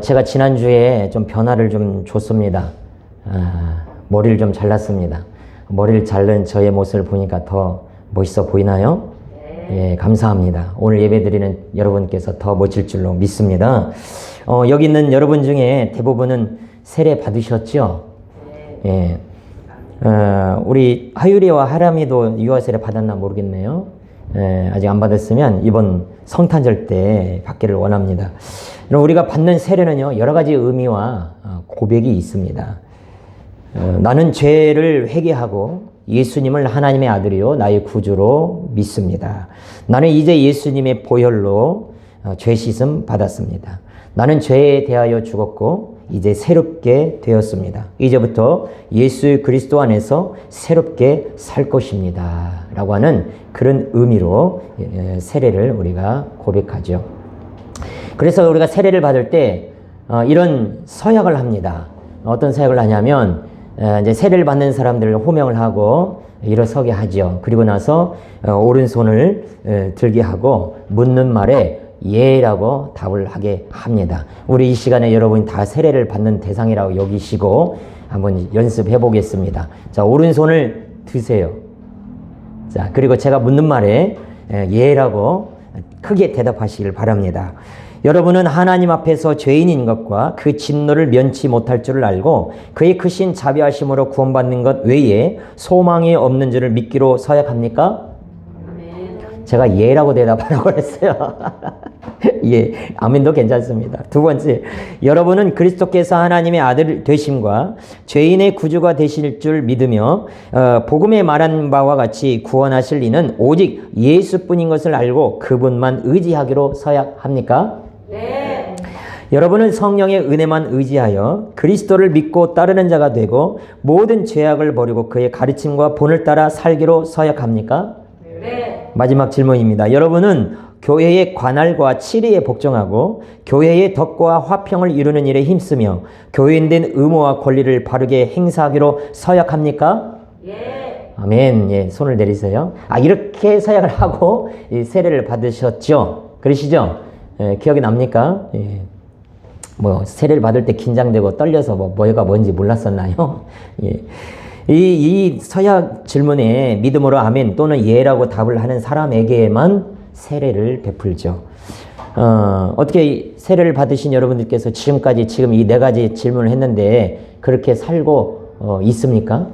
제가 지난주에 좀 변화를 좀 줬습니다. 머리를 좀 잘랐습니다. 머리를 자른 저의 모습을 보니까 더 멋있어 보이나요? 예, 감사합니다. 오늘 예배드리는 여러분께서 더 멋질 줄로 믿습니다. 여기 있는 여러분 중에 대부분은 세례 받으셨죠? 예. 우리 하유리와 하람이도 유아세례 받았나 모르겠네요. 아직 안 받았으면 이번 성탄절 때 받기를 원합니다. 우리가 받는 세례는요, 여러 가지 의미와 고백이 있습니다. 나는 죄를 회개하고 예수님을 하나님의 아들이요 나의 구주로 믿습니다. 나는 이제 예수님의 보혈로 죄 씻음 받았습니다. 나는 죄에 대하여 죽었고 이제 새롭게 되었습니다. 이제부터 예수 그리스도 안에서 새롭게 살 것입니다. 라고 하는 그런 의미로 세례를 우리가 고백하죠. 그래서 우리가 세례를 받을 때 이런 서약을 합니다. 어떤 서약을 하냐면 이제 세례를 받는 사람들을 호명을 하고 일어서게 하죠. 그리고 나서 오른손을 들게 하고 묻는 말에 예라고 답을 하게 합니다. 우리 이 시간에 여러분 다 세례를 받는 대상이라고 여기시고 한번 연습해 보겠습니다. 자, 오른손을 드세요. 자, 그리고 제가 묻는 말에 예라고 크게 대답하시길 바랍니다. 여러분은 하나님 앞에서 죄인인 것과 그 진노를 면치 못할 줄을 알고 그의 크신 자비하심으로 구원받는 것 외에 소망이 없는 줄을 믿기로 서약합니까? 제가 예라고 대답하라고 했어요. 예, 아멘도 괜찮습니다. 두 번째, 여러분은 그리스도께서 하나님의 아들 되심과 죄인의 구주가 되실 줄 믿으며 복음에 말한 바와 같이 구원하실 이는 오직 예수뿐인 것을 알고 그분만 의지하기로 서약합니까? 네. 여러분은 성령의 은혜만 의지하여 그리스도를 믿고 따르는 자가 되고 모든 죄악을 버리고 그의 가르침과 본을 따라 살기로 서약합니까? 네. 마지막 질문입니다. 여러분은 교회의 관할과 치리에 복종하고 교회의 덕과 화평을 이루는 일에 힘쓰며 교회인된 의무와 권리를 바르게 행사하기로 서약합니까? 예. 아멘. 예, 손을 내리세요. 이렇게 서약을 하고 이 세례를 받으셨죠? 그러시죠? 예, 기억이 납니까? 예. 뭐 세례를 받을 때 긴장되고 떨려서 뭐가 뭔지 몰랐었나요? 예. 이 서약 질문에 믿음으로 아멘 또는 예라고 답을 하는 사람에게만 세례를 베풀죠. 어떻게 세례를 받으신 여러분들께서 지금까지 지금 이 네 가지 질문을 했는데 그렇게 살고 있습니까?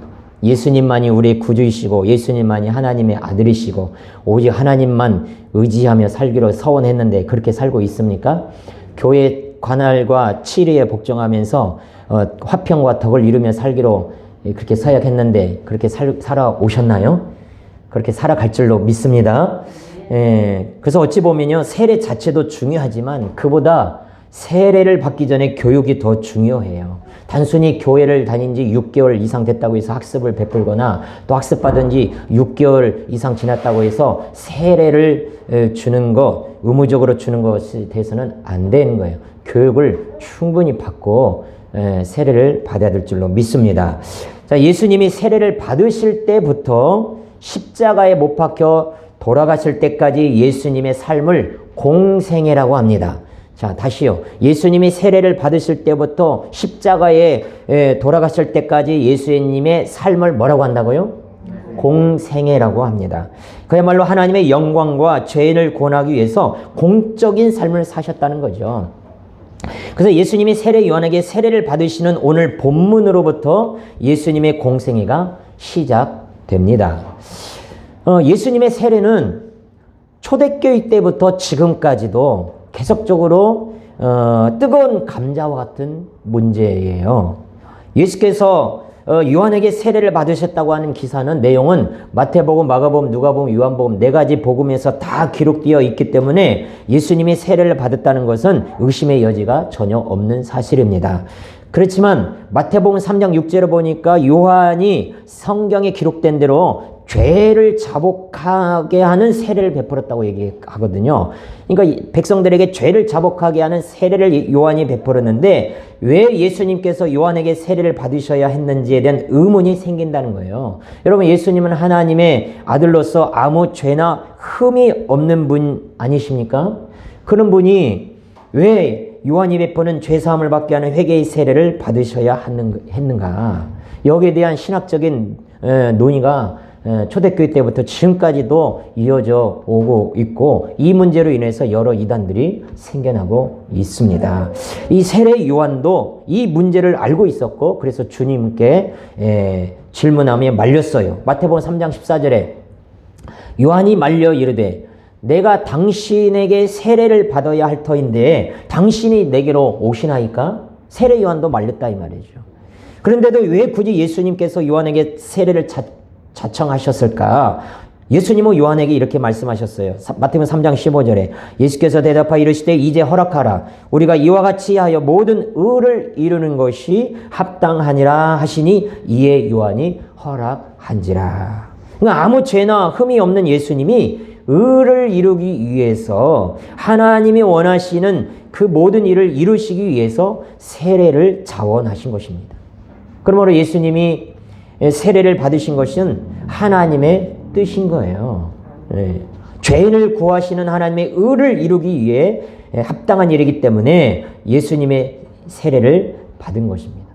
예수님만이 우리의 구주이시고 예수님만이 하나님의 아들이시고 오직 하나님만 의지하며 살기로 서원했는데 그렇게 살고 있습니까? 교회 관할과 치리에 복종하면서 화평과 덕을 이루며 살기로 그렇게 서약했는데 그렇게 살아오셨나요? 그렇게 살아갈 줄로 믿습니다. 예, 그래서 어찌 보면요, 세례 자체도 중요하지만 그보다 세례를 받기 전에 교육이 더 중요해요. 단순히 교회를 다닌 지 6개월 이상 됐다고 해서 학습을 베풀거나 또 학습받은 지 6개월 이상 지났다고 해서 세례를 주는 것, 의무적으로 주는 것에 대해서는 안 되는 거예요. 교육을 충분히 받고 세례를 받아야 될 줄로 믿습니다. 자, 예수님이 세례를 받으실 때부터 십자가에 못 박혀 돌아가실 때까지 예수님의 삶을 공생애라고 합니다. 자, 다시요. 예수님이 세례를 받으실 때부터 십자가에 돌아가실 때까지 예수님의 삶을 뭐라고 한다고요? 공생애라고 합니다. 그야말로 하나님의 영광과 죄인을 구원하기 위해서 공적인 삶을 사셨다는 거죠. 그래서 예수님이 세례 요한에게 세례를 받으시는 오늘 본문으로부터 예수님의 공생애가 시작됩니다. 예수님의 세례는 초대교회 때부터 지금까지도 계속적으로 뜨거운 감자와 같은 문제예요. 예수께서 요한에게 세례를 받으셨다고 하는 기사는 내용은 마태복음, 마가복음, 누가복음, 요한복음 네 가지 복음에서 다 기록되어 있기 때문에 예수님이 세례를 받았다는 것은 의심의 여지가 전혀 없는 사실입니다. 그렇지만 마태복음 3장 6절을 보니까 요한이 성경에 기록된 대로 죄를 자복하게 하는 세례를 베풀었다고 얘기하거든요. 그러니까 백성들에게 죄를 자복하게 하는 세례를 요한이 베풀었는데 왜 예수님께서 요한에게 세례를 받으셔야 했는지에 대한 의문이 생긴다는 거예요. 여러분, 예수님은 하나님의 아들로서 아무 죄나 흠이 없는 분 아니십니까? 그런 분이 왜 요한이 베푸는 죄사함을 받게 하는 회개의 세례를 받으셔야 했는가? 여기에 대한 신학적인 논의가 초대교회 때부터 지금까지도 이어져 오고 있고, 이 문제로 인해서 여러 이단들이 생겨나고 있습니다. 이 세례 요한도 이 문제를 알고 있었고, 그래서 주님께 질문하며 말렸어요. 마태복음 3장 14절에 요한이 말려 이르되 내가 당신에게 세례를 받아야 할 터인데 당신이 내게로 오시나이까? 세례 요한도 말렸다 이 말이죠. 그런데도 왜 굳이 예수님께서 요한에게 세례를 자청하셨을까? 예수님은 요한에게 이렇게 말씀하셨어요. 마태복음 3장 15절에 예수께서 대답하여 이르시되 이제 허락하라. 우리가 이와 같이 하여 모든 의를 이루는 것이 합당하니라 하시니 이에 요한이 허락한지라. 그러니까 아무 죄나 흠이 없는 예수님이 의를 이루기 위해서, 하나님이 원하시는 그 모든 일을 이루시기 위해서 세례를 자원하신 것입니다. 그러므로 예수님이 세례를 받으신 것은 하나님의 뜻인 거예요. 죄인을 구하시는 하나님의 의를 이루기 위해 합당한 일이기 때문에 예수님의 세례를 받은 것입니다.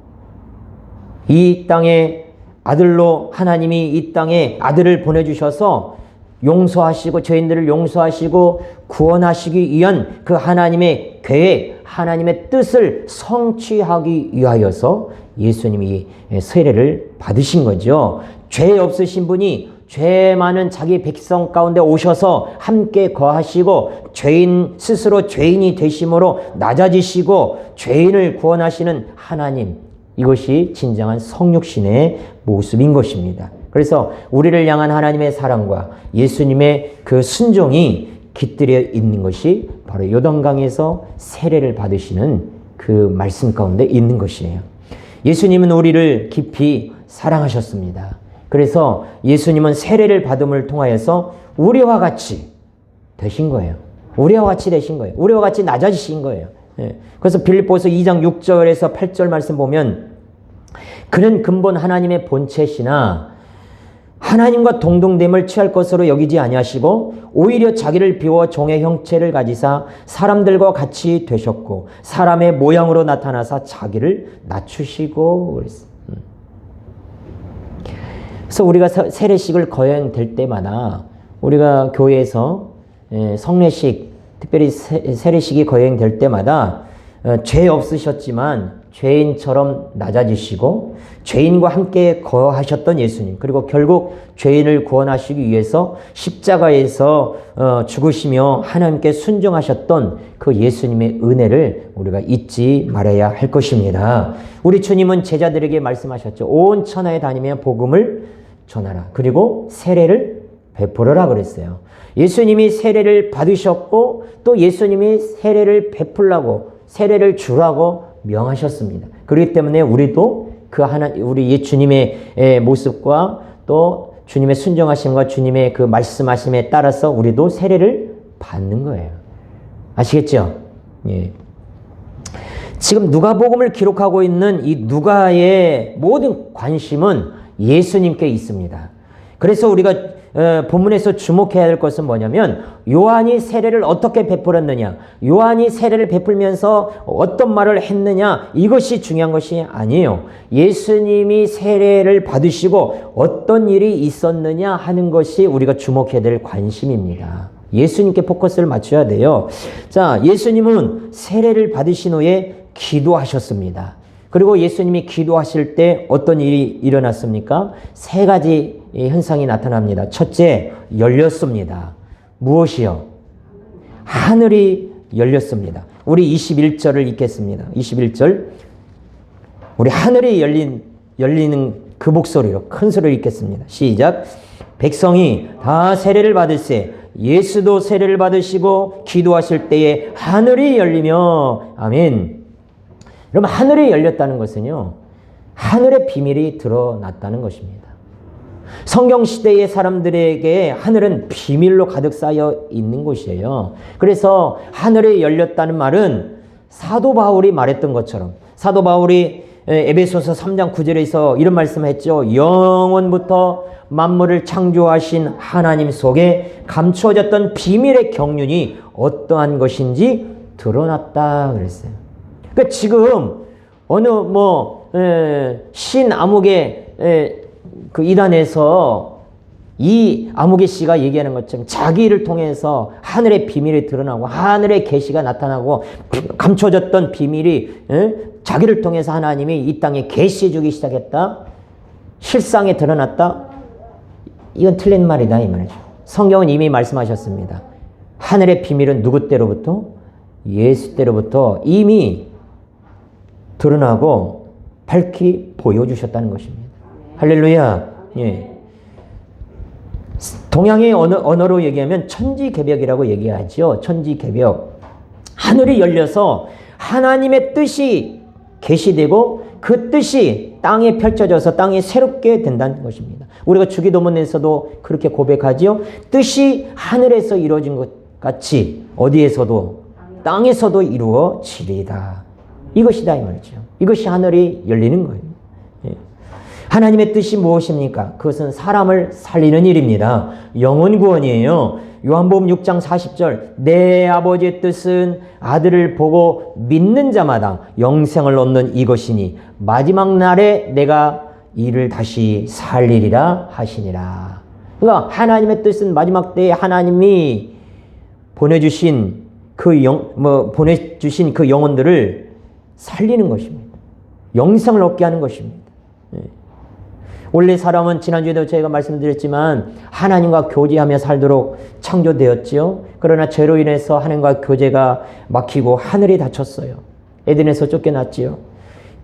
이 땅에 아들로 하나님이 이 땅에 아들을 보내주셔서 용서하시고 죄인들을 용서하시고 구원하시기 위한 그 하나님의 계획, 하나님의 뜻을 성취하기 위하여서 예수님이 세례를 받으신 거죠. 죄 없으신 분이 죄 많은 자기 백성 가운데 오셔서 함께 거하시고 죄인 스스로 죄인이 되심으로 낮아지시고 죄인을 구원하시는 하나님, 이것이 진정한 성육신의 모습인 것입니다. 그래서 우리를 향한 하나님의 사랑과 예수님의 그 순종이 깃들여 있는 것이 바로 요단강에서 세례를 받으시는 그 말씀 가운데 있는 것이에요. 예수님은 우리를 깊이 사랑하셨습니다. 그래서 예수님은 세례를 받음을 통하여서 우리와 같이 되신 거예요. 우리와 같이 되신 거예요. 우리와 같이 낮아지신 거예요. 그래서 빌립보서 2장 6절에서 8절 말씀 보면 그는 근본 하나님의 본체시나 하나님과 동등됨을 취할 것으로 여기지 아니하시고 오히려 자기를 비워 종의 형체를 가지사 사람들과 같이 되셨고 사람의 모양으로 나타나사 자기를 낮추시고 그랬어요. 그래서 우리가 세례식을 거행될 때마다 우리가 교회에서 성례식, 특별히 세례식이 거행될 때마다 죄 없으셨지만 죄인처럼 낮아지시고 죄인과 함께 거하셨던 예수님, 그리고 결국 죄인을 구원하시기 위해서 십자가에서 죽으시며 하나님께 순종하셨던 그 예수님의 은혜를 우리가 잊지 말아야 할 것입니다. 우리 주님은 제자들에게 말씀하셨죠. 온 천하에 다니며 복음을 전하라. 그리고 세례를 베풀어라 그랬어요. 예수님이 세례를 받으셨고 또 예수님이 세례를 베풀라고, 세례를 주라고 명하셨습니다. 그렇기 때문에 우리도 우리 주님의 모습과 또 주님의 순종하심과 주님의 그 말씀하심에 따라서 우리도 세례를 받는 거예요. 아시겠죠? 예. 지금 누가복음을 기록하고 있는 이 누가의 모든 관심은 예수님께 있습니다. 그래서 우리가 본문에서 주목해야 할 것은 뭐냐면 요한이 세례를 어떻게 베풀었느냐, 요한이 세례를 베풀면서 어떤 말을 했느냐, 이것이 중요한 것이 아니에요. 예수님이 세례를 받으시고 어떤 일이 있었느냐 하는 것이 우리가 주목해야 될 관심입니다. 예수님께 포커스를 맞춰야 돼요. 자, 예수님은 세례를 받으신 후에 기도하셨습니다. 그리고 예수님이 기도하실 때 어떤 일이 일어났습니까? 세 가지 현상이 나타납니다. 첫째, 열렸습니다. 무엇이요? 하늘이 열렸습니다. 우리 21절을 읽겠습니다. 21절. 우리 하늘이 열리는 그 목소리로 큰 소리를 읽겠습니다. 시작. 백성이 다 세례를 받을세 예수도 세례를 받으시고 기도하실 때에 하늘이 열리며 아멘. 여러분, 하늘이 열렸다는 것은요, 하늘의 비밀이 드러났다는 것입니다. 성경시대의 사람들에게 하늘은 비밀로 가득 쌓여 있는 곳이에요. 그래서 하늘이 열렸다는 말은 사도 바울이 말했던 것처럼, 사도 바울이 에베소서 3장 9절에서 이런 말씀을 했죠. 영원부터 만물을 창조하신 하나님 속에 감추어졌던 비밀의 경륜이 어떠한 것인지 드러났다 그랬어요. 그러니까 지금 어느 신아무개 그 이단에서 이 아무개 씨가 얘기하는 것처럼 자기를 통해서 하늘의 비밀이 드러나고 하늘의 계시가 나타나고 감춰졌던 비밀이 자기를 통해서 하나님이 이 땅에 계시해 주기 시작했다. 실상에 드러났다. 이건 틀린 말이다 이 말이죠. 성경은 이미 말씀하셨습니다. 하늘의 비밀은 누구 때로부터? 예수 때로부터 이미 드러나고 밝히 보여주셨다는 것입니다. 할렐루야. 예. 동양의 언어로 얘기하면 천지개벽이라고 얘기하죠. 천지개벽. 하늘이 열려서 하나님의 뜻이 계시되고 그 뜻이 땅에 펼쳐져서 땅에 새롭게 된다는 것입니다. 우리가 주기도문에서도 그렇게 고백하지요. 뜻이 하늘에서 이루어진 것 같이 어디에서도 땅에서도 이루어지리이다. 이것이다 이 말이죠. 이것이 하늘이 열리는 거예요. 예. 하나님의 뜻이 무엇입니까? 그것은 사람을 살리는 일입니다. 영혼 구원이에요. 요한복음 6장 40절 내 아버지의 뜻은 아들을 보고 믿는 자마다 영생을 얻는 이것이니 마지막 날에 내가 이를 다시 살리리라 하시니라. 그러니까 하나님의 뜻은 마지막 때에 하나님이 보내주신 그 영혼들을 살리는 것입니다. 영생을 얻게 하는 것입니다. 원래 사람은 지난주에도 저희가 말씀드렸지만 하나님과 교제하며 살도록 창조되었지요. 그러나 죄로 인해서 하나님과 교제가 막히고 하늘이 닫혔어요. 에덴에서 쫓겨났지요.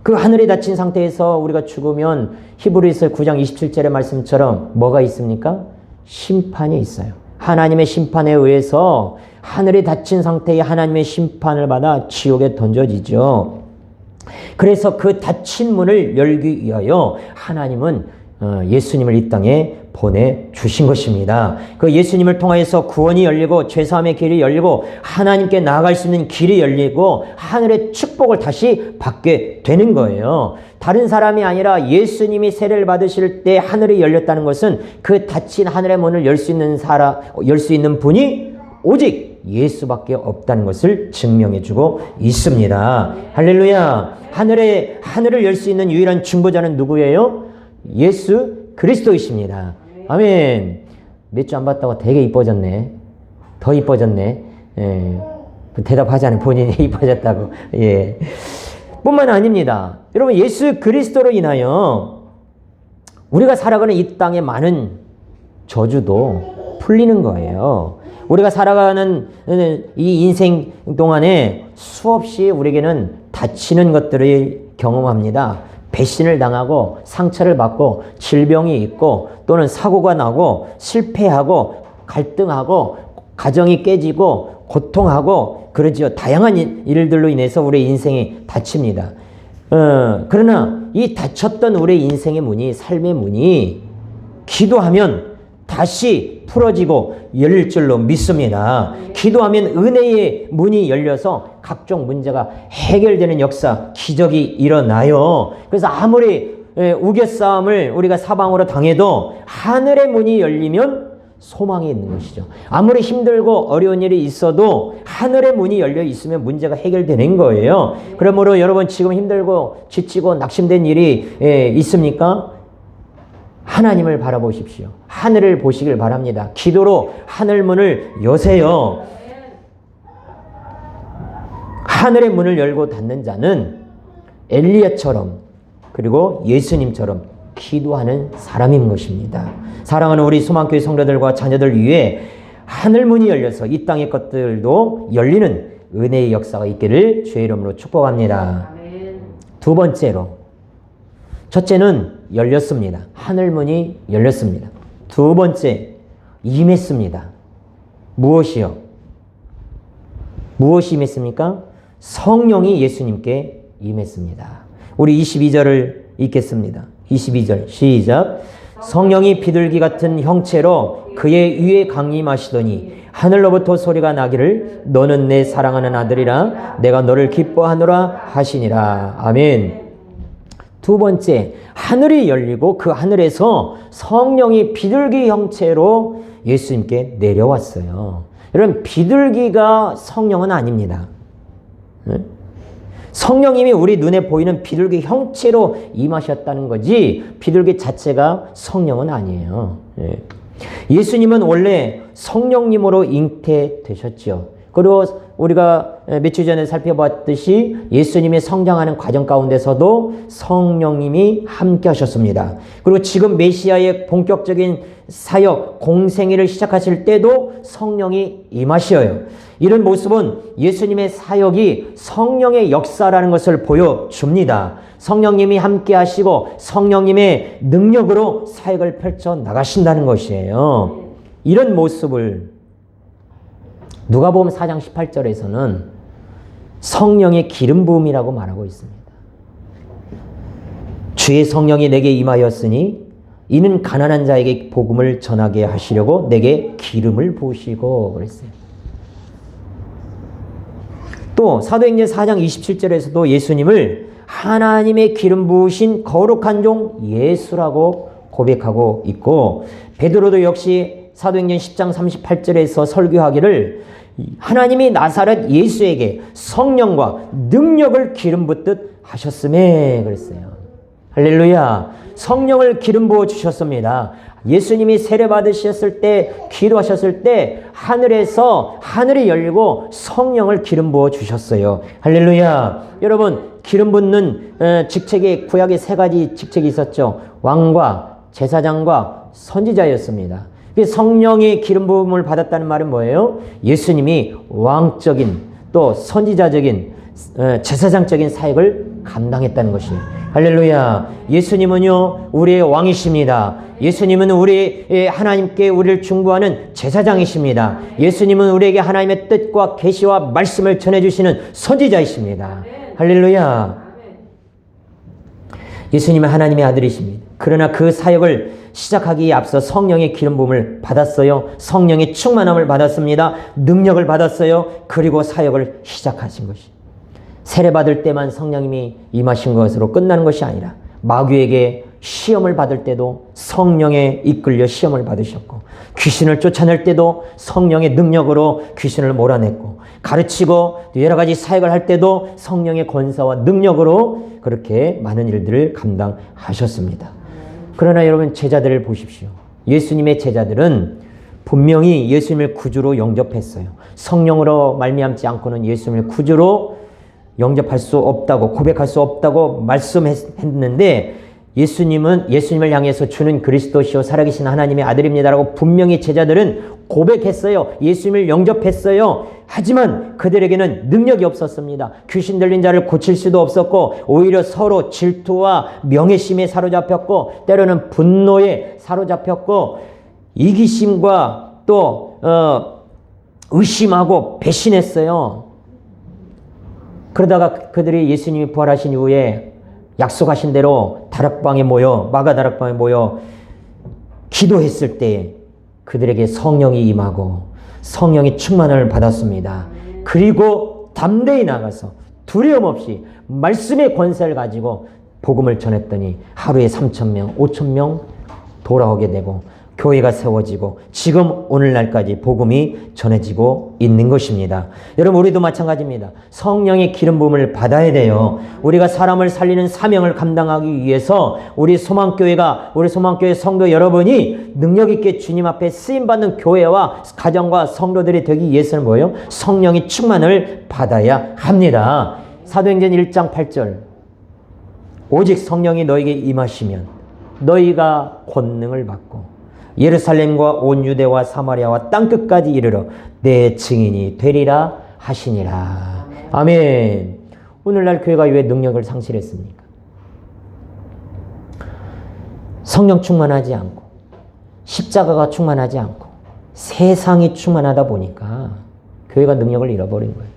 그 하늘이 닫힌 상태에서 우리가 죽으면 히브리서 9장 27절의 말씀처럼 뭐가 있습니까? 심판이 있어요. 하나님의 심판에 의해서 하늘이 닫힌 상태에 하나님의 심판을 받아 지옥에 던져지죠. 그래서 그 닫힌 문을 열기 위하여 하나님은 예수님을 이 땅에 보내주신 것입니다. 그 예수님을 통하여서 구원이 열리고 죄사함의 길이 열리고 하나님께 나아갈 수 있는 길이 열리고 하늘의 축복을 다시 받게 되는 거예요. 다른 사람이 아니라 예수님이 세례를 받으실 때 하늘이 열렸다는 것은 그 닫힌 하늘의 문을 열 수 있는 분이 오직 예수밖에 없다는 것을 증명해주고 있습니다. 할렐루야. 하늘을 열 수 있는 유일한 중보자는 누구예요? 예수 그리스도이십니다. 아멘. 몇 주 안 봤다고 되게 이뻐졌네. 더 이뻐졌네. 예. 대답하지 않은 본인이 이뻐졌다고. 예. 뿐만 아닙니다. 여러분 예수 그리스도로 인하여 우리가 살아가는 이 땅의 많은 저주도 풀리는 거예요. 우리가 살아가는 이 인생 동안에 수없이 우리에게는 다치는 것들을 경험합니다. 배신을 당하고 상처를 받고 질병이 있고 또는 사고가 나고 실패하고 갈등하고 가정이 깨지고 고통하고 그러지요. 다양한 일들로 인해서 우리의 인생이 닫힙니다. 그러나 이 닫혔던 우리의 인생의 문이 삶의 문이 기도하면 다시 풀어지고 열릴 줄로 믿습니다. 기도하면 은혜의 문이 열려서 각종 문제가 해결되는 역사, 기적이 일어나요. 그래서 아무리 우겨싸움을 우리가 사방으로 당해도 하늘의 문이 열리면 소망이 있는 것이죠. 아무리 힘들고 어려운 일이 있어도 하늘의 문이 열려 있으면 문제가 해결되는 거예요. 그러므로 여러분 지금 힘들고 지치고 낙심된 일이 있습니까? 하나님을 바라보십시오. 하늘을 보시길 바랍니다. 기도로 하늘 문을 여세요. 하늘의 문을 열고 닫는 자는 엘리야처럼 그리고 예수님처럼 기도하는 사람인 것입니다. 사랑하는 우리 소망교회 성도들과 자녀들 위해 하늘 문이 열려서 이 땅의 것들도 열리는 은혜의 역사가 있기를 주의 이름으로 축복합니다. 두 번째로, 첫째는 열렸습니다. 하늘문이 열렸습니다. 두 번째, 임했습니다. 무엇이요? 무엇이 임했습니까? 성령이 예수님께 임했습니다. 우리 22절을 읽겠습니다. 22절 시작. 성령이 비둘기 같은 형체로 그의 위에 강림하시더니 하늘로부터 소리가 나기를 너는 내 사랑하는 아들이라 내가 너를 기뻐하노라 하시니라. 아멘. 두 번째, 하늘이 열리고 그 하늘에서 성령이 비둘기 형체로 예수님께 내려왔어요. 여러분, 비둘기가 성령은 아닙니다. 성령님이 우리 눈에 보이는 비둘기 형체로 임하셨다는 거지 비둘기 자체가 성령은 아니에요. 예. 예수님은 원래 성령님으로 잉태되셨죠. 그리고 우리가 며칠 전에 살펴봤듯이 예수님이 성장하는 과정 가운데서도 성령님이 함께 하셨습니다. 그리고 지금 메시아의 본격적인 사역, 공생애를 시작하실 때도 성령이 임하셔요. 이런 모습은 예수님의 사역이 성령의 역사라는 것을 보여줍니다. 성령님이 함께 하시고 성령님의 능력으로 사역을 펼쳐 나가신다는 것이에요. 이런 모습을 누가복음 4장 18절에서는 성령의 기름 부음이라고 말하고 있습니다. 주의 성령이 내게 임하였으니 이는 가난한 자에게 복음을 전하게 하시려고 내게 기름을 부으시고 그랬어요. 또 사도행전 4장 27절에서도 예수님을 하나님의 기름 부으신 거룩한 종 예수라고 고백하고 있고 베드로도 역시 사도행전 10장 38절에서 설교하기를 하나님이 나사렛 예수에게 성령과 능력을 기름 붓듯 하셨음에 그랬어요. 할렐루야. 성령을 기름 부어 주셨습니다. 예수님이 세례 받으셨을 때 기도하셨을 때 하늘에서 하늘이 열리고 성령을 기름 부어 주셨어요. 할렐루야. 여러분 기름 붓는 직책이 구약에 3가지 직책이 있었죠. 왕과 제사장과 선지자였습니다. 성령의 기름 부음을 받았다는 말은 뭐예요? 예수님이 왕적인 또 선지자적인 제사장적인 사역을 감당했다는 것이에요. 할렐루야. 예수님은요 우리의 왕이십니다. 예수님은 우리 하나님께 우리를 중보하는 제사장이십니다. 예수님은 우리에게 하나님의 뜻과 계시와 말씀을 전해주시는 선지자이십니다. 할렐루야. 예수님은 하나님의 아들이십니다. 그러나 그 사역을 시작하기에 앞서 성령의 기름 부음을 받았어요. 성령의 충만함을 받았습니다. 능력을 받았어요. 그리고 사역을 시작하신 것이 세례 받을 때만 성령님이 임하신 것으로 끝나는 것이 아니라 마귀에게 시험을 받을 때도 성령에 이끌려 시험을 받으셨고 귀신을 쫓아낼 때도 성령의 능력으로 귀신을 몰아냈고 가르치고 여러 가지 사역을 할 때도 성령의 권세와 능력으로 그렇게 많은 일들을 감당하셨습니다. 그러나 여러분 제자들을 보십시오. 예수님의 제자들은 분명히 예수님을 구주로 영접했어요. 성령으로 말미암지 않고는 예수님을 구주로 영접할 수 없다고 고백할 수 없다고 말씀했는데 예수님을 향해서 주는 그리스도시요 살아계신 하나님의 아들입니다라고 분명히 제자들은 고백했어요. 예수님을 영접했어요. 하지만 그들에게는 능력이 없었습니다. 귀신 들린 자를 고칠 수도 없었고 오히려 서로 질투와 명예심에 사로잡혔고 때로는 분노에 사로잡혔고 이기심과 또 의심하고 배신했어요. 그러다가 그들이 예수님이 부활하신 이후에 약속하신 대로 다락방에 모여 마가다락방에 모여 기도했을 때 그들에게 성령이 임하고 성령의 충만을 받았습니다. 그리고 담대히 나가서 두려움 없이 말씀의 권세를 가지고 복음을 전했더니 하루에 3,000명, 5,000명 돌아오게 되고 교회가 세워지고 지금 오늘날까지 복음이 전해지고 있는 것입니다. 여러분 우리도 마찬가지입니다. 성령의 기름 부음을 받아야 돼요. 우리가 사람을 살리는 사명을 감당하기 위해서 우리 소망교회 성도 여러분이 능력 있게 주님 앞에 쓰임받는 교회와 가정과 성도들이 되기 위해서는 뭐예요? 성령의 충만을 받아야 합니다. 사도행전 1장 8절 오직 성령이 너에게 임하시면 너희가 권능을 받고 예루살렘과 온 유대와 사마리아와 땅끝까지 이르러 내 증인이 되리라 하시니라. 아멘. 오늘날 교회가 왜 능력을 상실했습니까? 성령 충만하지 않고 십자가가 충만하지 않고 세상이 충만하다 보니까 교회가 능력을 잃어버린 거예요.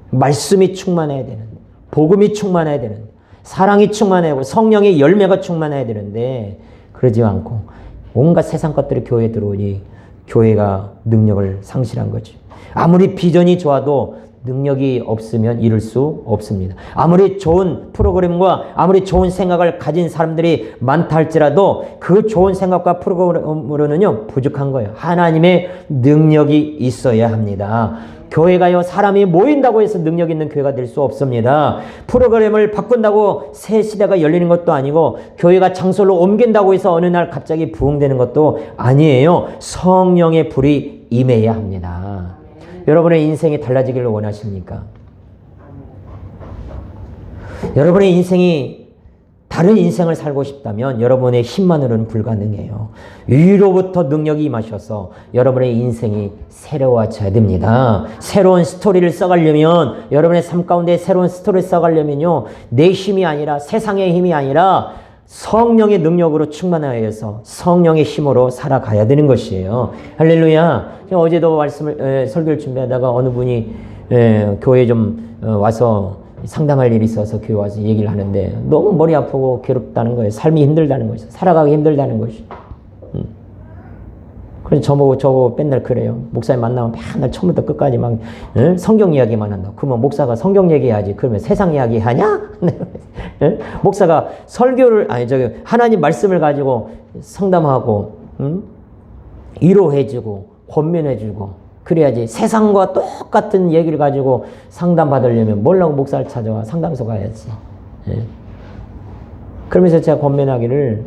말씀이 충만해야 되는데 복음이 충만해야 되는데 사랑이 충만해야 되고 성령의 열매가 충만해야 되는데 그러지 않고 온갖 세상 것들이 교회에 들어오니 교회가 능력을 상실한 거죠. 아무리 비전이 좋아도 능력이 없으면 이룰 수 없습니다. 아무리 좋은 프로그램과 아무리 좋은 생각을 가진 사람들이 많다 할지라도 그 좋은 생각과 프로그램으로는요 부족한 거예요. 하나님의 능력이 있어야 합니다. 교회가요, 사람이 모인다고 해서 능력 있는 교회가 될 수 없습니다. 프로그램을 바꾼다고 새 시대가 열리는 것도 아니고, 교회가 장소를 옮긴다고 해서 어느 날 갑자기 부흥되는 것도 아니에요. 성령의 불이 임해야 합니다. 여러분의 인생이 달라지기를 원하십니까? 여러분의 인생이 다른 인생을 살고 싶다면 여러분의 힘만으로는 불가능해요. 위로부터 능력이 임하셔서 여러분의 인생이 새로워져야 됩니다. 새로운 스토리를 써가려면, 여러분의 삶 가운데 새로운 스토리를 써가려면요, 내 힘이 아니라, 세상의 힘이 아니라 성령의 능력으로 충만하여서 성령의 힘으로 살아가야 되는 것이에요. 할렐루야. 어제도 설교를 준비하다가 어느 분이 교회에 좀 와서 상담할 일이 있어서 교회 와서 얘기를 하는데 너무 머리 아프고 괴롭다는 거예요. 삶이 힘들다는 것이, 살아가기 힘들다는 것이. 그래서 저보고 맨날 그래요. 목사님 만나면 맨날 처음부터 끝까지 막 성경 이야기만 한다. 그러면 목사가 성경 얘기해야지. 그러면 세상 이야기 하냐? 목사가 하나님 말씀을 가지고 상담하고, 위로해주고 권면해주고 그래야지. 세상과 똑같은 얘기를 가지고 상담받으려면 뭘라고 목사를 찾아와? 상담소 가야지. 그러면서 제가 권면하기를,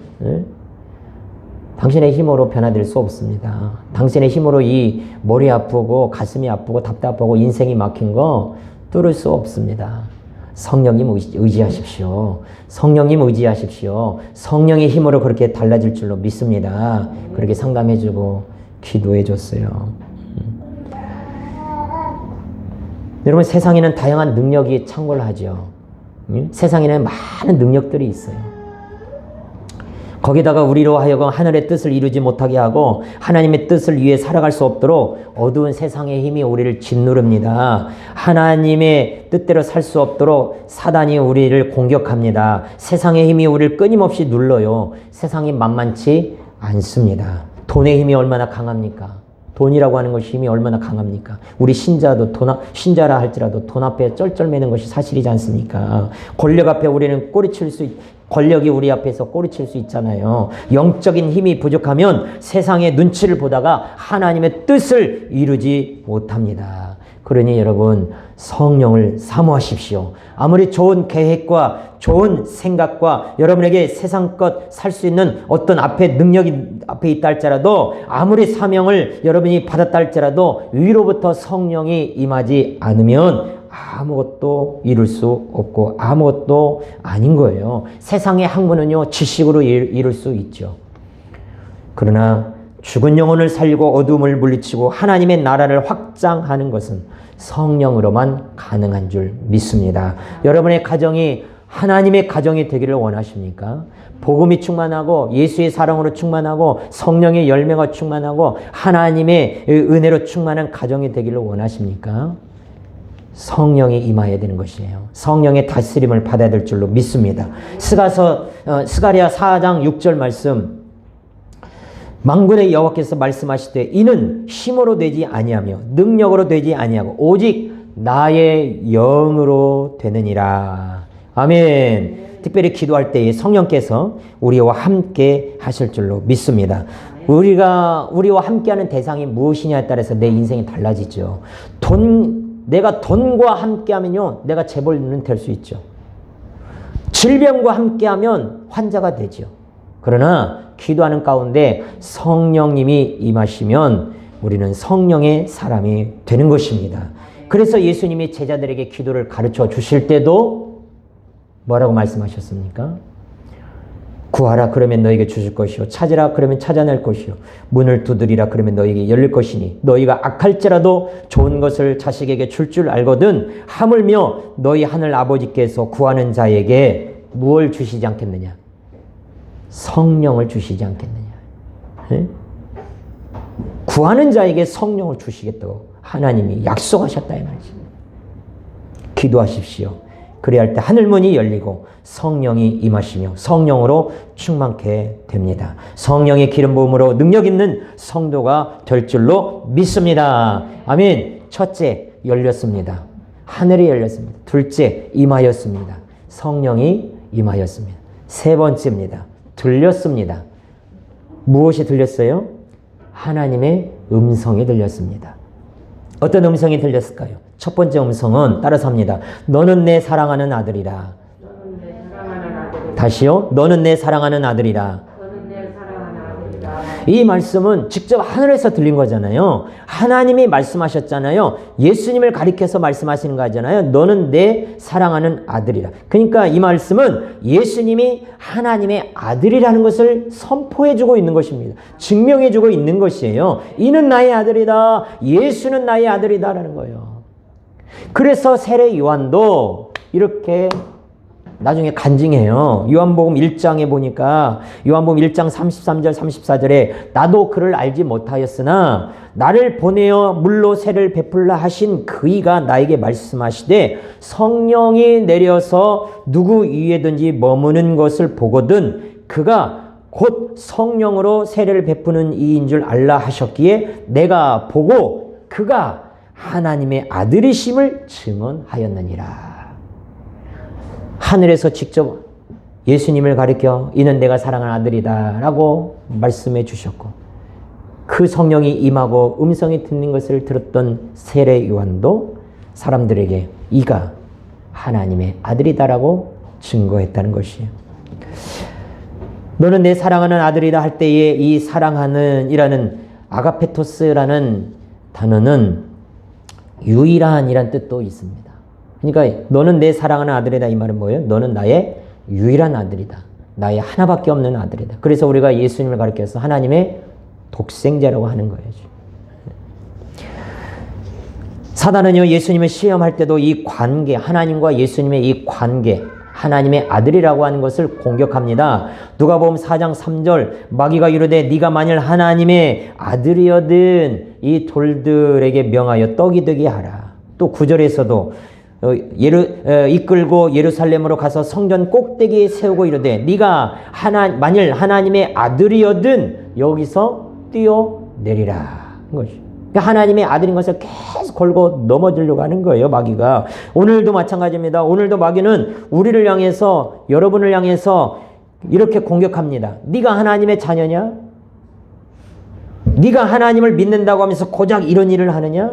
당신의 힘으로 변화될 수 없습니다. 당신의 힘으로 이 머리 아프고 가슴이 아프고 답답하고 인생이 막힌 거 뚫을 수 없습니다. 성령님 의지하십시오. 성령님 의지하십시오. 성령의 힘으로 그렇게 달라질 줄로 믿습니다. 그렇게 상담해주고 기도해줬어요. 여러분, 세상에는 다양한 능력이 창궐하죠. 세상에는 많은 능력들이 있어요. 거기다가 우리로 하여금 하늘의 뜻을 이루지 못하게 하고 하나님의 뜻을 위해 살아갈 수 없도록 어두운 세상의 힘이 우리를 짓누릅니다. 하나님의 뜻대로 살 수 없도록 사단이 우리를 공격합니다. 세상의 힘이 우리를 끊임없이 눌러요. 세상이 만만치 않습니다. 돈의 힘이 얼마나 강합니까? 돈이라고 하는 것이 힘이 얼마나 강합니까? 우리 신자라 할지라도 돈 앞에 쩔쩔매는 것이 사실이지 않습니까? 권력 앞에 우리는 권력이 우리 앞에서 꼬리칠 수 있잖아요. 영적인 힘이 부족하면 세상의 눈치를 보다가 하나님의 뜻을 이루지 못합니다. 그러니 여러분, 성령을 사모하십시오. 아무리 좋은 계획과 좋은 생각과 여러분에게 세상껏 살 수 있는 어떤 능력이 앞에 있다 할지라도, 아무리 사명을 여러분이 받았다 할지라도 위로부터 성령이 임하지 않으면 아무것도 이룰 수 없고 아무것도 아닌 거예요. 세상의 학문은요, 지식으로 이룰 수 있죠. 그러나 죽은 영혼을 살리고 어둠을 물리치고 하나님의 나라를 확장하는 것은 성령으로만 가능한 줄 믿습니다. 여러분의 가정이 하나님의 가정이 되기를 원하십니까? 복음이 충만하고 예수의 사랑으로 충만하고 성령의 열매가 충만하고 하나님의 은혜로 충만한 가정이 되기를 원하십니까? 성령이 임하여야 되는 것이에요. 성령의 다스림을 받아야 될 줄로 믿습니다. 스가랴 4장 6절 말씀, 만군의 여호와께서 말씀하시되 이는 힘으로 되지 아니하며 능력으로 되지 아니하고 오직 나의 영으로 되느니라. 아멘. 특별히 기도할 때에 성령께서 우리와 함께 하실 줄로 믿습니다. 우리와 함께하는 대상이 무엇이냐에 따라서 내 인생이 달라지죠. 내가 돈과 함께하면요, 내가 재벌은 될 수 있죠. 질병과 함께하면 환자가 되죠. 그러나 기도하는 가운데 성령님이 임하시면 우리는 성령의 사람이 되는 것입니다. 그래서 예수님이 제자들에게 기도를 가르쳐 주실 때도 뭐라고 말씀하셨습니까? 구하라 그러면 너에게 주실 것이요, 찾으라 그러면 찾아낼 것이요, 문을 두드리라 그러면 너에게 열릴 것이니 너희가 악할지라도 좋은 것을 자식에게 줄 알거든 하물며 너희 하늘 아버지께서 구하는 자에게 무엇을 주시지 않겠느냐? 성령을 주시지 않겠느냐? 에? 구하는 자에게 성령을 주시겠다고 하나님이 약속하셨다 이 말이죠. 기도하십시오. 그래야 할 때 하늘문이 열리고 성령이 임하시며 성령으로 충만케 됩니다. 성령의 기름 부음으로 능력 있는 성도가 될 줄로 믿습니다. 아멘. 첫째, 열렸습니다. 하늘이 열렸습니다. 둘째, 임하였습니다. 성령이 임하였습니다. 세 번째입니다. 들렸습니다. 무엇이 들렸어요? 하나님의 음성이 들렸습니다. 어떤 음성이 들렸을까요? 첫 번째 음성은 따라서 합니다. 너는 내 사랑하는 아들이라. 너는 내 사랑하는 아들이다. 다시요. 너는 내 사랑하는 아들이라. 너는 내 사랑하는 아들이다. 이 말씀은 직접 하늘에서 들린 거잖아요. 하나님이 말씀하셨잖아요. 예수님을 가리켜서 말씀하시는 거잖아요. 너는 내 사랑하는 아들이라. 그러니까 이 말씀은 예수님이 하나님의 아들이라는 것을 선포해주고 있는 것입니다. 증명해주고 있는 것이에요. 이는 나의 아들이다. 예수는 나의 아들이다라는 거예요. 그래서 세례 요한도 이렇게 나중에 간증해요. 요한복음 1장에 보니까 요한복음 1장 33절 34절에 나도 그를 알지 못하였으나 나를 보내어 물로 세를 베풀라 하신 그이가 나에게 말씀하시되 성령이 내려서 누구 위에든지 머무는 것을 보거든 그가 곧 성령으로 세례를 베푸는 이인 줄 알라 하셨기에 내가 보고 그가 하나님의 아들이심을 증언하였느니라. 하늘에서 직접 예수님을 가리켜 이는 내가 사랑하는 아들이다 라고 말씀해 주셨고 그 성령이 임하고 음성이 듣는 것을 들었던 세례 요한도 사람들에게 이가 하나님의 아들이다라고 증거했다는 것이에요. 너는 내 사랑하는 아들이다 할 때에 이 사랑하는 이라는 아가페토스라는 단어는 유일한이란 뜻도 있습니다. 그러니까 너는 내 사랑하는 아들이다 이 말은 뭐예요? 너는 나의 유일한 아들이다. 나의 하나밖에 없는 아들이다. 그래서 우리가 예수님을 가리켜서 하나님의 독생자라고 하는 거예요. 사단은요 예수님을 시험할 때도 이 관계 하나님과 예수님의 이 관계 하나님의 아들이라고 하는 것을 공격합니다. 누가복음 4장 3절 마귀가 이르되 네가 만일 하나님의 아들이거든 이 돌들에게 명하여 떡이 되게 하라. 또 9절에서도 이끌고 예루살렘으로 가서 성전 꼭대기에 세우고 이르되 네가 만일 하나님의 아들이거든 여기서 뛰어내리라. 하나님의 아들인 것을 계속 걸고 넘어지려고 하는 거예요. 마귀가. 오늘도 마찬가지입니다. 오늘도 마귀는 우리를 향해서 여러분을 향해서 이렇게 공격합니다. 네가 하나님의 자녀냐? 네가 하나님을 믿는다고 하면서 고작 이런 일을 하느냐?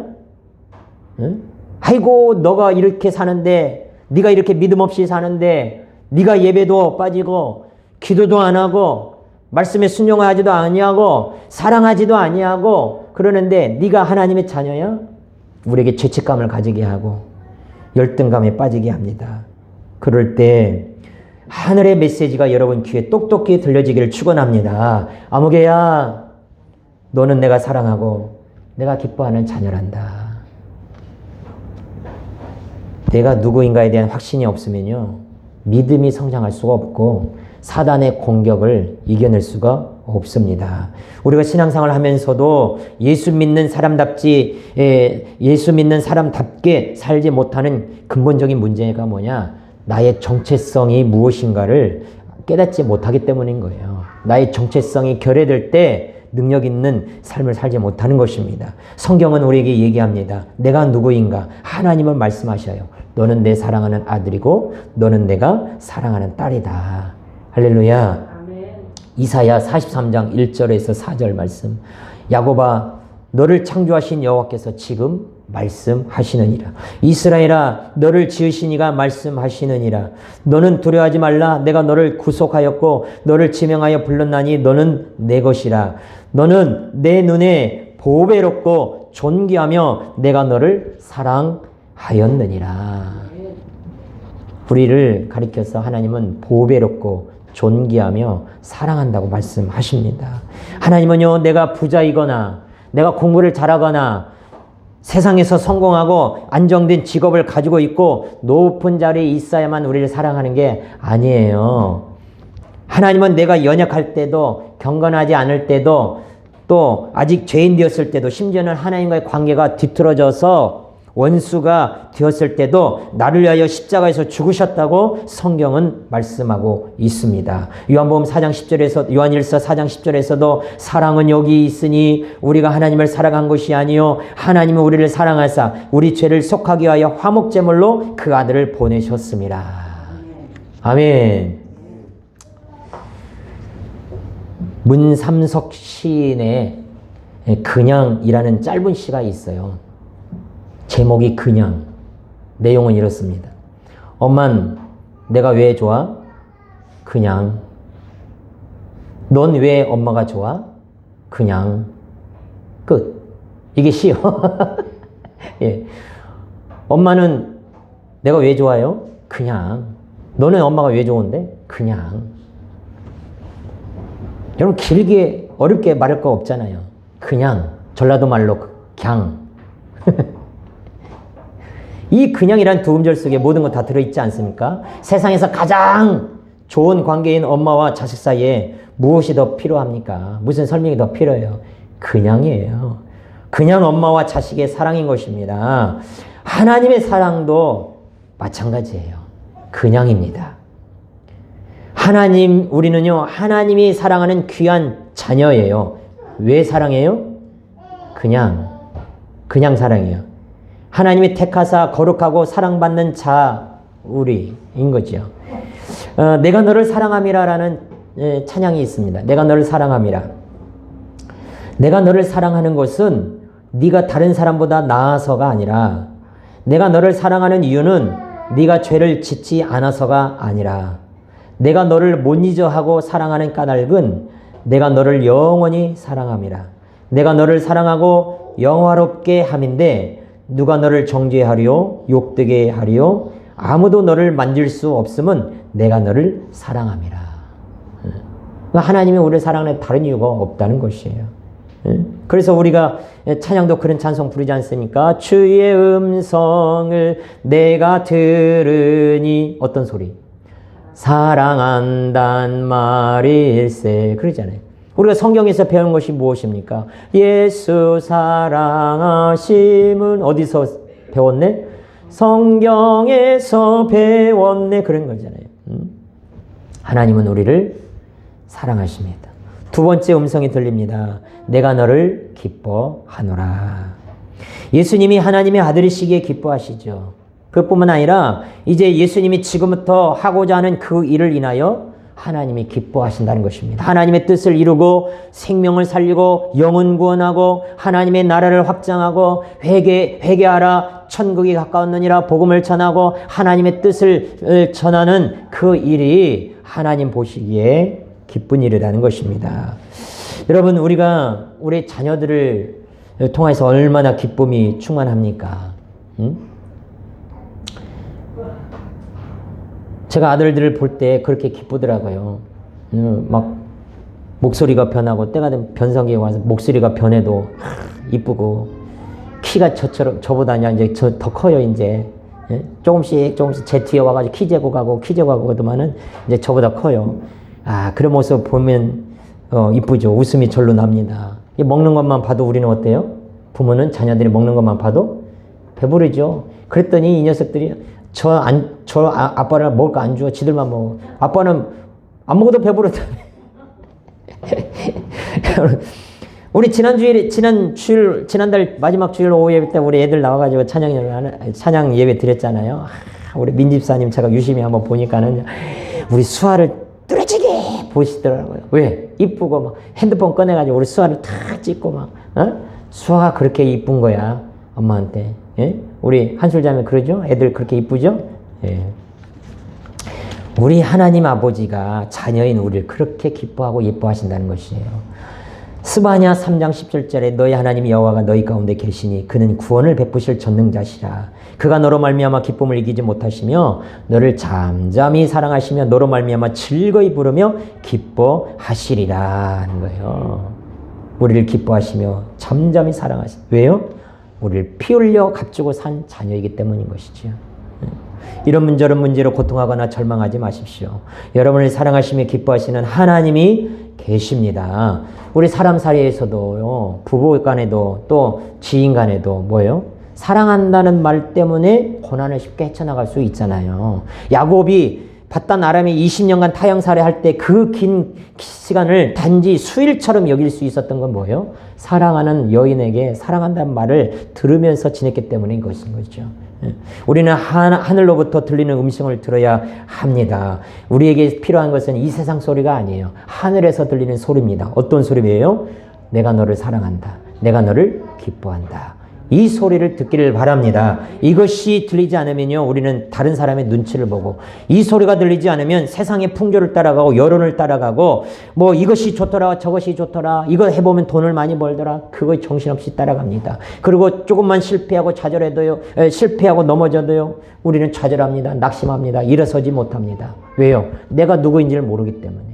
응? 아이고 너가 이렇게 사는데 네가 이렇게 믿음 없이 사는데 네가 예배도 빠지고 기도도 안 하고 말씀에 순종하지도 아니하고 사랑하지도 아니하고 그러는데 네가 하나님의 자녀야? 우리에게 죄책감을 가지게 하고 열등감에 빠지게 합니다. 그럴 때 하늘의 메시지가 여러분 귀에 똑똑히 들려지기를 축원합니다. 아무개야 너는 내가 사랑하고 내가 기뻐하는 자녀란다. 내가 누구인가에 대한 확신이 없으면요 믿음이 성장할 수가 없고 사단의 공격을 이겨낼 수가 없습니다. 우리가 신앙생활을 하면서도 예수 믿는 사람답게 살지 못하는 근본적인 문제가 뭐냐? 나의 정체성이 무엇인가를 깨닫지 못하기 때문인 거예요. 나의 정체성이 결여될 때 능력 있는 삶을 살지 못하는 것입니다. 성경은 우리에게 얘기합니다. 내가 누구인가? 하나님은 말씀하셔요. 너는 내 사랑하는 아들이고 너는 내가 사랑하는 딸이다. 할렐루야. 아멘. 이사야 43장 1절에서 4절 말씀. 야곱아 너를 창조하신 여호와께서 지금 말씀하시느니라. 이스라엘아 너를 지으신 이가 말씀하시느니라. 너는 두려워하지 말라. 내가 너를 구속하였고 너를 지명하여 불렀나니 너는 내 것이라. 너는 내 눈에 보배롭고 존귀하며 내가 너를 사랑하였느니라. 우리를 가리켜서 하나님은 보배롭고 존귀하며 사랑한다고 말씀하십니다. 하나님은요 내가 부자이거나 내가 공부를 잘하거나 세상에서 성공하고 안정된 직업을 가지고 있고 높은 자리에 있어야만 우리를 사랑하는 게 아니에요. 하나님은 내가 연약할 때도 경건하지 않을 때도 또 아직 죄인 되었을 때도 심지어는 하나님과의 관계가 뒤틀어져서 원수가 되었을 때도 나를 위하여 십자가에서 죽으셨다고 성경은 말씀하고 있습니다. 요한복음 4장 10절에서 요한일서 4장 10절에서도 사랑은 여기 있으니 우리가 하나님을 사랑한 것이 아니요 하나님은 우리를 사랑하사 우리 죄를 속하기 위하여 화목제물로 그 아들을 보내셨습니다. 아멘. 문삼석 시인의 그냥이라는 짧은 시가 있어요. 제목이 그냥. 내용은 이렇습니다. 엄만 내가 왜 좋아? 그냥. 넌 왜 엄마가 좋아? 그냥. 끝. 이게 시요. 예. 엄마는 내가 왜 좋아요? 그냥. 너는 엄마가 왜 좋은데? 그냥. 여러분 길게 어렵게 말할 거 없잖아요. 그냥. 전라도 말로 갱. 이 그냥이란 두 음절 속에 모든 것 다 들어있지 않습니까? 세상에서 가장 좋은 관계인 엄마와 자식 사이에 무엇이 더 필요합니까? 무슨 설명이 더 필요해요? 그냥이에요. 그냥 엄마와 자식의 사랑인 것입니다. 하나님의 사랑도 마찬가지예요. 그냥입니다. 우리는요, 하나님이 사랑하는 귀한 자녀예요. 왜 사랑해요? 그냥 사랑해요. 하나님이 택하사 거룩하고 사랑받는 우리인 거죠. 내가 너를 사랑함이라라는 찬양이 있습니다. 내가 너를 사랑함이라. 내가 너를 사랑하는 것은 네가 다른 사람보다 나아서가 아니라, 내가 너를 사랑하는 이유는 네가 죄를 짓지 않아서가 아니라, 내가 너를 못 잊어 하고 사랑하는 까닭은 내가 너를 영원히 사랑함이라. 내가 너를 사랑하고 영화롭게 함인데 누가 너를 정죄하리요? 욕되게 하리요? 아무도 너를 만질 수 없음은 내가 너를 사랑함이라. 하나님이 우리를 사랑하는 다른 이유가 없다는 것이에요. 그래서 우리가 찬양도 그런 찬송 부르지 않습니까? 주의 음성을 내가 들으니 어떤 소리? 사랑한단 말일세. 그러잖아요. 우리가 성경에서 배운 것이 무엇입니까? 예수 사랑하심은 어디서 배웠네? 성경에서 배웠네. 그런 거잖아요. 하나님은 우리를 사랑하십니다. 두 번째 음성이 들립니다. 내가 너를 기뻐하노라. 예수님이 하나님의 아들이시기에 기뻐하시죠. 그뿐만 아니라 이제 예수님이 지금부터 하고자 하는 그 일을 인하여 하나님이 기뻐하신다는 것입니다. 하나님의 뜻을 이루고 생명을 살리고 영혼 구원하고 하나님의 나라를 확장하고 회개하라 천국이 가까웠느니라 복음을 전하고 하나님의 뜻을 전하는 그 일이 하나님 보시기에 기쁜 일이라는 것입니다. 여러분, 우리가 우리 자녀들을 통해서 얼마나 기쁨이 충만합니까? 제가 아들들을 볼 때 그렇게 기쁘더라고요. 막 목소리가 변하고 때가 되면 변성기에 와서 목소리가 변해도 이쁘고 키가 저보다 이제 더 커요. 이제 조금씩 제 뒤에 와가지고 키 재고 가고 그러더만은 이제 저보다 커요. 그런 모습 보면 이쁘죠. 웃음이 절로 납니다. 먹는 것만 봐도 우리는 어때요? 부모는 자녀들이 먹는 것만 봐도 배부르죠. 그랬더니 이 녀석들이 아빠는 먹을 거 안 줘. 지들만 먹어. 아빠는 안 먹어도 배부르다며. 우리 지난달 마지막 주일 오후 예배 때 우리 애들 나와가지고 찬양 예배 드렸잖아요. 우리 민집사님 제가 유심히 한번 보니까는 우리 수아를 뚜렷하게 보시더라고요. 왜? 이쁘고 막 핸드폰 꺼내가지고 우리 수아를 탁 찍고 막, 수아가 그렇게 이쁜 거야. 엄마한테. 예? 우리 한술자매 그러죠? 애들 그렇게 이쁘죠? 예. 우리 하나님 아버지가 자녀인 우리를 그렇게 기뻐하고 예뻐하신다는 것이에요. 스바냐 3장 17절에 너희 하나님 여호와가 너희 가운데 계시니 그는 구원을 베푸실 전능자시라. 그가 너로 말미암아 기쁨을 이기지 못하시며 너를 잠잠히 사랑하시며 너로 말미암아 즐거이 부르며 기뻐하시리라 하는 거예요. 우리를 기뻐하시며 잠잠히 사랑하시니 왜요? 우리를 피 흘려 값주고 산 자녀이기 때문인 것이죠. 이런 문제로 고통하거나 절망하지 마십시오. 여러분을 사랑하시며 기뻐하시는 하나님이 계십니다. 우리 사람 사이에서도요, 부부 간에도 또 지인 간에도 뭐예요? 사랑한다는 말 때문에 고난을 쉽게 헤쳐나갈 수 있잖아요. 야곱이 바단 아람에 20년간 타향살이 할 때 그 긴 시간을 단지 수일처럼 여길 수 있었던 건 뭐예요? 사랑하는 여인에게 사랑한다는 말을 들으면서 지냈기 때문인 것인 거죠. 우리는 하늘로부터 들리는 음성을 들어야 합니다. 우리에게 필요한 것은 이 세상 소리가 아니에요. 하늘에서 들리는 소리입니다. 어떤 소리예요? 내가 너를 사랑한다. 내가 너를 기뻐한다. 이 소리를 듣기를 바랍니다. 이것이 들리지 않으면요, 우리는 다른 사람의 눈치를 보고, 이 소리가 들리지 않으면 세상의 풍조를 따라가고 여론을 따라가고, 뭐 이것이 좋더라 저것이 좋더라, 이거 해보면 돈을 많이 벌더라, 그거 정신없이 따라갑니다. 그리고 조금만 실패하고 실패하고 넘어져도요, 우리는 좌절합니다. 낙심합니다. 일어서지 못합니다. 왜요? 내가 누구인지를 모르기 때문에.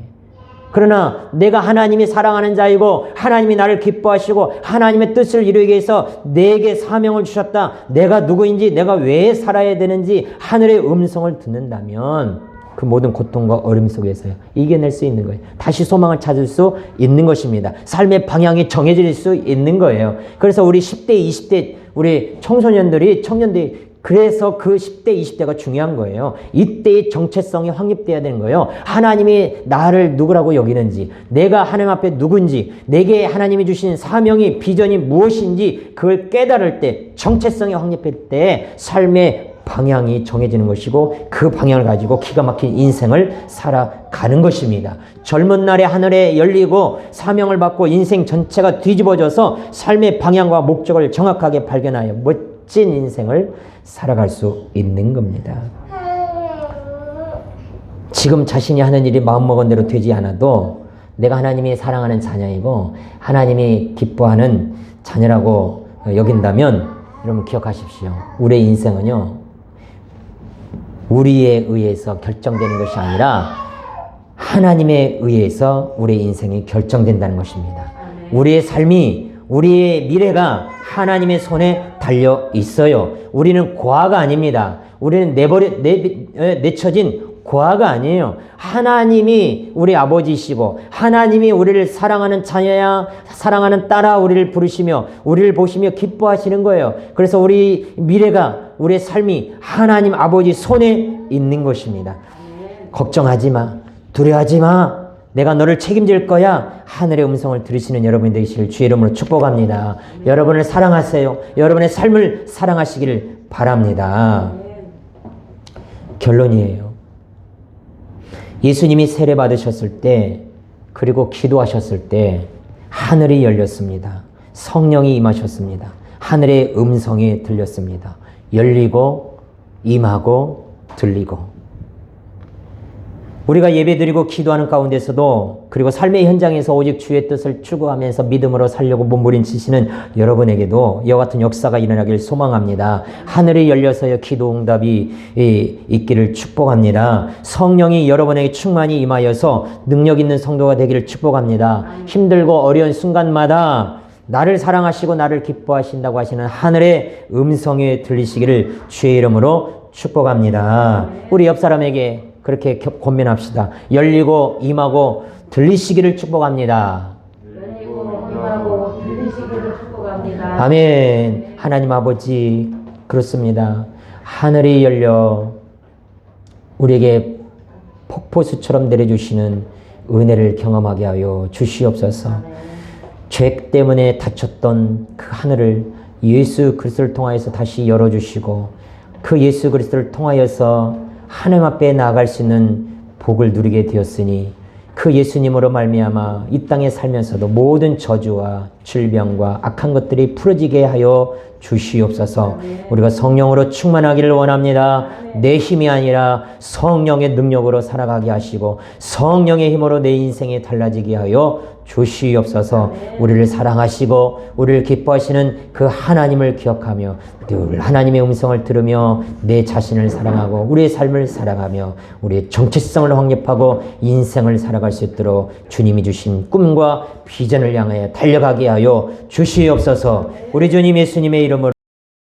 그러나 내가 하나님이 사랑하는 자이고 하나님이 나를 기뻐하시고 하나님의 뜻을 이루기 위해서 내게 사명을 주셨다. 내가 누구인지, 내가 왜 살아야 되는지 하늘의 음성을 듣는다면 그 모든 고통과 어려움 속에서요, 이겨낼 수 있는 거예요. 다시 소망을 찾을 수 있는 것입니다. 삶의 방향이 정해질 수 있는 거예요. 그래서 우리 10대, 20대 우리 청년들이 그래서 그 10대, 20대가 중요한 거예요. 이때의 정체성이 확립돼야 되는 거예요. 하나님이 나를 누구라고 여기는지, 내가 하나님 앞에 누군지, 내게 하나님이 주신 사명이, 비전이 무엇인지 그걸 깨달을 때, 정체성이 확립될 때 삶의 방향이 정해지는 것이고, 그 방향을 가지고 기가 막힌 인생을 살아가는 것입니다. 젊은 날에 하늘에 열리고 사명을 받고 인생 전체가 뒤집어져서 삶의 방향과 목적을 정확하게 발견하여 멋진 인생을 살아갈 수 있는 겁니다. 지금 자신이 하는 일이 마음먹은 대로 되지 않아도 내가 하나님이 사랑하는 자녀이고 하나님이 기뻐하는 자녀라고 여긴다면, 여러분 기억하십시오. 우리의 인생은요, 우리에 의해서 결정되는 것이 아니라 하나님에 의해서 우리의 인생이 결정된다는 것입니다. 우리의 삶이, 우리의 미래가 하나님의 손에 달려 있어요. 우리는 고아가 아닙니다. 우리는 내쳐진 고아가 아니에요. 하나님이 우리 아버지이시고 하나님이 우리를 사랑하는 자녀야, 사랑하는 딸아 우리를 부르시며 우리를 보시며 기뻐하시는 거예요. 그래서 우리 미래가, 우리의 삶이 하나님 아버지 손에 있는 것입니다. 걱정하지 마, 두려워하지 마, 내가 너를 책임질 거야. 하늘의 음성을 들으시는 여러분이 되시길 주의 이름으로 축복합니다. 여러분을 사랑하세요. 여러분의 삶을 사랑하시기를 바랍니다. 결론이에요. 예수님이 세례 받으셨을 때, 그리고 기도하셨을 때 하늘이 열렸습니다. 성령이 임하셨습니다. 하늘의 음성이 들렸습니다. 열리고 임하고 들리고. 우리가 예배드리고 기도하는 가운데서도, 그리고 삶의 현장에서 오직 주의 뜻을 추구하면서 믿음으로 살려고 몸부림치시는 여러분에게도 이와 같은 역사가 일어나길 소망합니다. 하늘이 열려서요, 기도 응답이 있기를 축복합니다. 성령이 여러분에게 충만히 임하여서 능력 있는 성도가 되기를 축복합니다. 힘들고 어려운 순간마다 나를 사랑하시고 나를 기뻐하신다고 하시는 하늘의 음성에 들리시기를 주의 이름으로 축복합니다. 우리 옆 사람에게 그렇게 권면합시다. 열리고 임하고 들리시기를 축복합니다. 열리고 임하고 들리시기를 축복합니다. 아멘. 하나님 아버지, 그렇습니다. 하늘이 열려 우리에게 폭포수처럼 내려주시는 은혜를 경험하게 하여 주시옵소서. 죄 때문에 닫혔던 그 하늘을 예수 그리스도를 통하여서 다시 열어주시고, 그 예수 그리스도를 통하여서 하나님 앞에 나아갈 수 있는 복을 누리게 되었으니, 그 예수님으로 말미암아 이 땅에 살면서도 모든 저주와 질병과 악한 것들이 풀어지게 하여 주시옵소서. 우리가 성령으로 충만하기를 원합니다. 내 힘이 아니라 성령의 능력으로 살아가게 하시고 성령의 힘으로 내 인생이 달라지게 하여 주시옵소서. 우리를 사랑하시고 우리를 기뻐하시는 그 하나님을 기억하며 늘 하나님의 음성을 들으며 내 자신을 사랑하고 우리의 삶을 사랑하며 우리의 정체성을 확립하고 인생을 살아갈 수 있도록 주님이 주신 꿈과 비전을 향하여 달려가게 하여 주시옵소서. 우리 주님 예수님의 이름으로